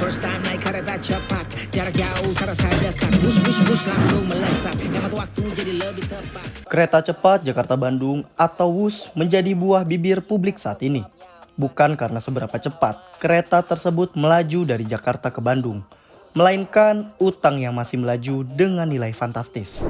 First time naik kereta cepat, jarak jauh terasa dekat. Wush wush wush langsung melesat, hemat waktu jadi lebih tepat. Kereta cepat Jakarta-Bandung atau WUS menjadi buah bibir publik saat ini. Bukan karena seberapa cepat kereta tersebut melaju dari Jakarta ke Bandung, melainkan utang yang masih melaju dengan nilai fantastis.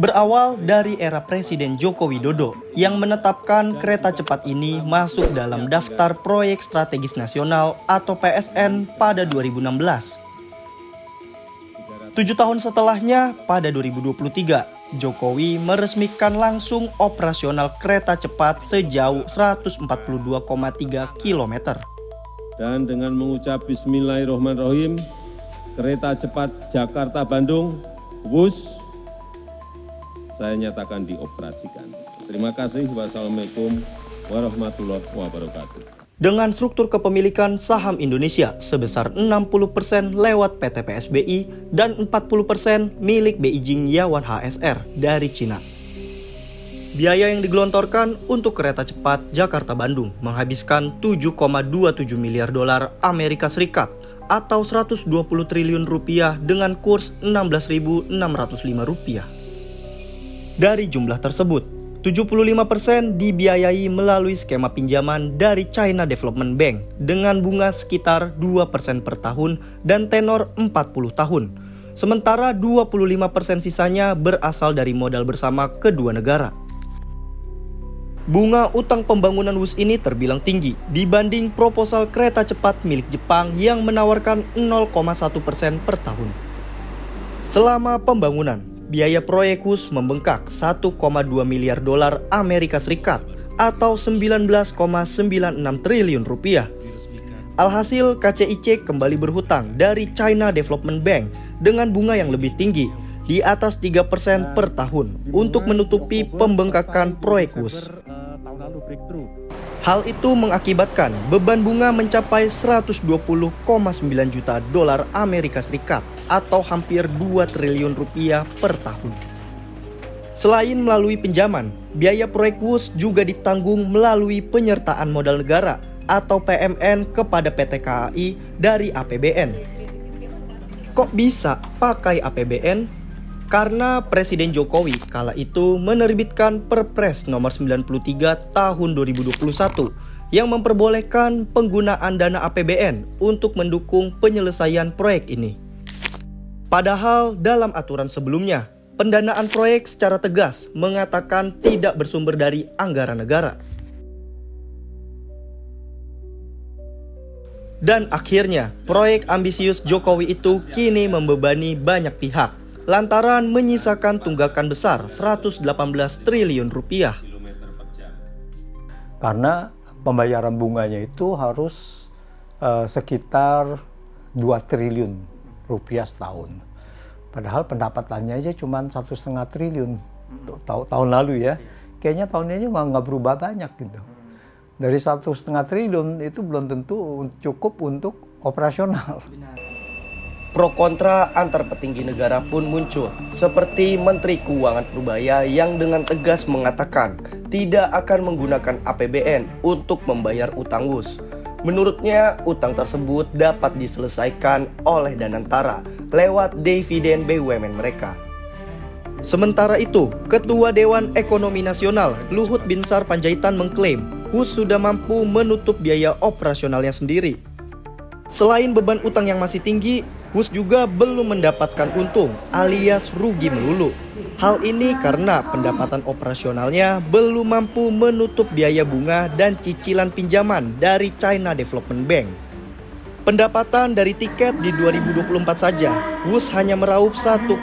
Berawal dari era Presiden Joko Widodo yang menetapkan kereta cepat ini masuk dalam daftar proyek strategis nasional atau PSN pada 2016. 7 tahun setelahnya, pada 2023, Jokowi meresmikan langsung operasional kereta cepat sejauh 142,3 km. Dan dengan mengucap Bismillahirrahmanirrahim, kereta cepat Jakarta-Bandung, WUS, saya nyatakan dioperasikan. Terima kasih. Wassalamualaikum warahmatullahi wabarakatuh. Dengan struktur kepemilikan saham Indonesia sebesar 60% lewat PT PSBI dan 40% milik Beijing Yawan HSR dari Cina. Biaya yang digelontorkan untuk kereta cepat Jakarta-Bandung menghabiskan 7,27 miliar dolar Amerika Serikat atau 120 triliun rupiah dengan kurs 16.605 rupiah. Dari jumlah tersebut, 75% dibiayai melalui skema pinjaman dari China Development Bank dengan bunga sekitar 2% per tahun dan tenor 40 tahun. Sementara 25% sisanya berasal dari modal bersama kedua negara. Bunga utang pembangunan WUS ini terbilang tinggi dibanding proposal kereta cepat milik Jepang yang menawarkan 0,1% per tahun. Selama pembangunan, biaya proyek WUS membengkak 1,2 miliar dolar Amerika Serikat atau 19,96 triliun rupiah. Alhasil KCIC kembali berhutang dari China Development Bank dengan bunga yang lebih tinggi di atas 3% per tahun untuk menutupi pembengkakan proyek WUS. Hal itu mengakibatkan beban bunga mencapai 120,9 juta dolar Amerika Serikat atau hampir 2 triliun rupiah per tahun. Selain melalui pinjaman, biaya proyek WUS juga ditanggung melalui penyertaan modal negara atau PMN kepada PT KAI dari APBN. Kok bisa pakai APBN? Karena Presiden Jokowi kala itu menerbitkan Perpres nomor 93 tahun 2021 yang memperbolehkan penggunaan dana APBN untuk mendukung penyelesaian proyek ini. Padahal dalam aturan sebelumnya, pendanaan proyek secara tegas mengatakan tidak bersumber dari anggaran negara. Dan akhirnya, proyek ambisius Jokowi itu kini membebani banyak pihak lantaran menyisakan tunggakan besar 118 triliun rupiah. Karena pembayaran bunganya itu harus sekitar 2 triliun rupiah setahun. Padahal pendapatannya aja cuma 1,5 triliun tahun lalu ya. Kayaknya tahun ini nggak berubah banyak gitu. Dari 1,5 triliun itu belum tentu cukup untuk operasional. Pro kontra antar petinggi negara pun muncul, seperti Menteri Keuangan Purbaya yang dengan tegas mengatakan tidak akan menggunakan APBN untuk membayar utang WUS. Menurutnya, utang tersebut dapat diselesaikan oleh Danantara lewat dividen BUMN mereka. Sementara itu, Ketua Dewan Ekonomi Nasional Luhut Binsar Panjaitan mengklaim WUS sudah mampu menutup biaya operasionalnya sendiri. Selain beban utang yang masih tinggi, WUS juga belum mendapatkan untung alias rugi melulu. Hal ini karena pendapatan operasionalnya belum mampu menutup biaya bunga dan cicilan pinjaman dari China Development Bank. Pendapatan dari tiket di 2024 saja, WUS hanya meraup 1,6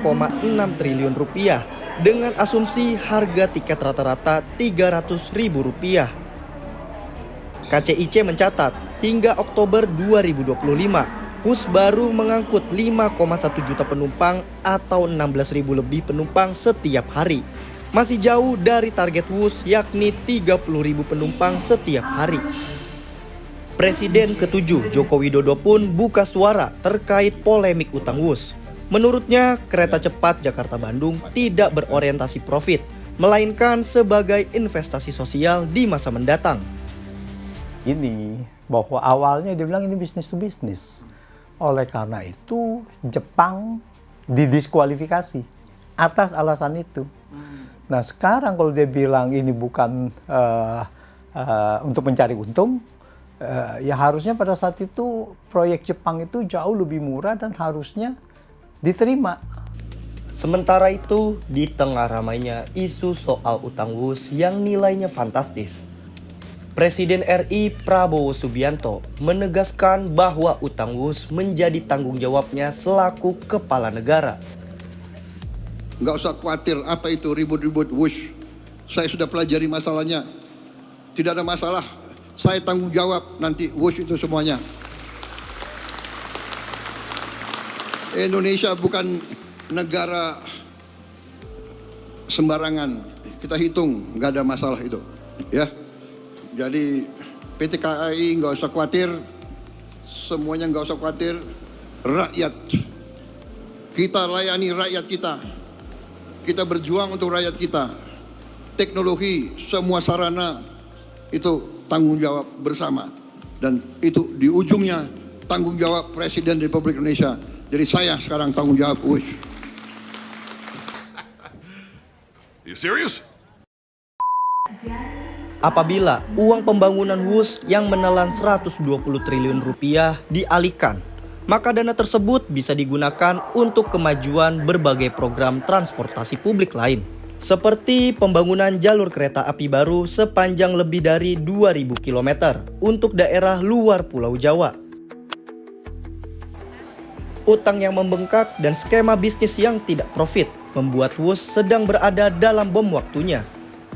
triliun rupiah dengan asumsi harga tiket rata-rata Rp300.000. KCIC mencatat hingga Oktober 2025, WUS baru mengangkut 5,1 juta penumpang atau 16.000 lebih penumpang setiap hari. Masih jauh dari target WUS yakni 30.000 penumpang setiap hari. Presiden ke-7 Joko Widodo pun buka suara terkait polemik utang WUS. Menurutnya, kereta cepat Jakarta-Bandung tidak berorientasi profit, melainkan sebagai investasi sosial di masa mendatang. Ini bahwa awalnya dia bilang ini bisnis to bisnis. Oleh karena itu Jepang didiskualifikasi atas alasan itu. Nah sekarang kalau dia bilang ini bukan untuk mencari untung, ya harusnya pada saat itu proyek Jepang itu jauh lebih murah dan harusnya diterima. Sementara itu, di tengah ramainya isu soal utang WUS yang nilainya fantastis, Presiden RI Prabowo Subianto menegaskan bahwa utang WUS menjadi tanggung jawabnya selaku kepala negara. Nggak usah khawatir apa itu ribut-ribut WUS. Saya sudah pelajari masalahnya. Tidak ada masalah. Saya tanggung jawab nanti WUS itu semuanya. Indonesia bukan negara sembarangan. Kita hitung, nggak ada masalah itu. Ya. Jadi PT KAI nggak usah khawatir. Semuanya nggak usah khawatir. Rakyat. Kita layani rakyat kita. Kita berjuang untuk rakyat kita. Teknologi, semua sarana itu tanggung jawab bersama. Dan itu di ujungnya tanggung jawab Presiden Republik Indonesia. Jadi saya sekarang tanggung jawab WUS. You serious? Apabila uang pembangunan WUS yang menelan 120 triliun rupiah dialihkan, maka dana tersebut bisa digunakan untuk kemajuan berbagai program transportasi publik lain. Seperti pembangunan jalur kereta api baru sepanjang lebih dari 2.000 km untuk daerah luar Pulau Jawa. Utang yang membengkak dan skema bisnis yang tidak profit membuat WUS sedang berada dalam bom waktunya.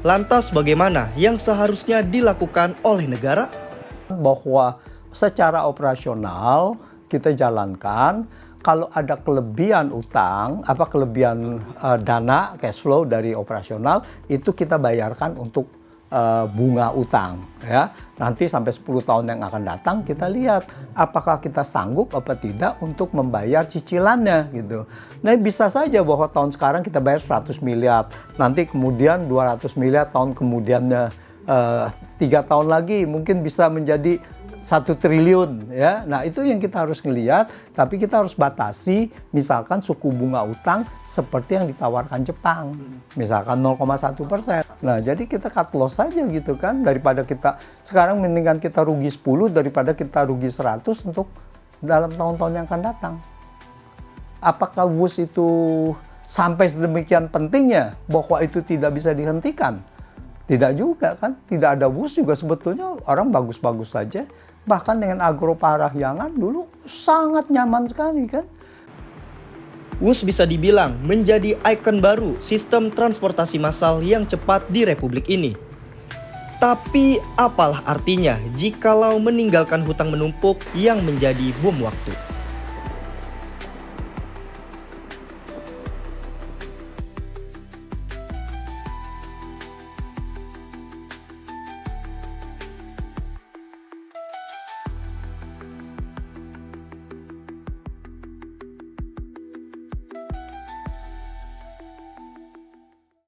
Lantas bagaimana yang seharusnya dilakukan oleh negara? Bahwa secara operasional kita jalankan, kalau ada kelebihan utang, kelebihan dana cash flow dari operasional, itu kita bayarkan untuk bunga utang. Ya. Nanti sampai 10 tahun yang akan datang kita lihat apakah kita sanggup apa tidak untuk membayar cicilannya gitu. Nah bisa saja bahwa tahun sekarang kita bayar 100 miliar, nanti kemudian 200 miliar tahun kemudiannya 3 tahun lagi mungkin bisa menjadi 1 triliun ya. Nah itu yang kita harus ngelihat, tapi kita harus batasi misalkan suku bunga utang seperti yang ditawarkan Jepang, misalkan 0,1%. Nah jadi kita cut loss saja gitu kan, daripada kita sekarang mendingan kita rugi 10 daripada kita rugi 100 untuk dalam tahun-tahun yang akan datang. Apakah WUS itu sampai sedemikian pentingnya bahwa itu tidak bisa dihentikan? Tidak juga kan, tidak ada WUS juga sebetulnya orang bagus-bagus saja. Bahkan dengan Agro Parahyangan dulu sangat nyaman sekali kan. WUS bisa dibilang menjadi ikon baru sistem transportasi massal yang cepat di Republik ini. Tapi apalah artinya jikalau meninggalkan hutang menumpuk yang menjadi bom waktu?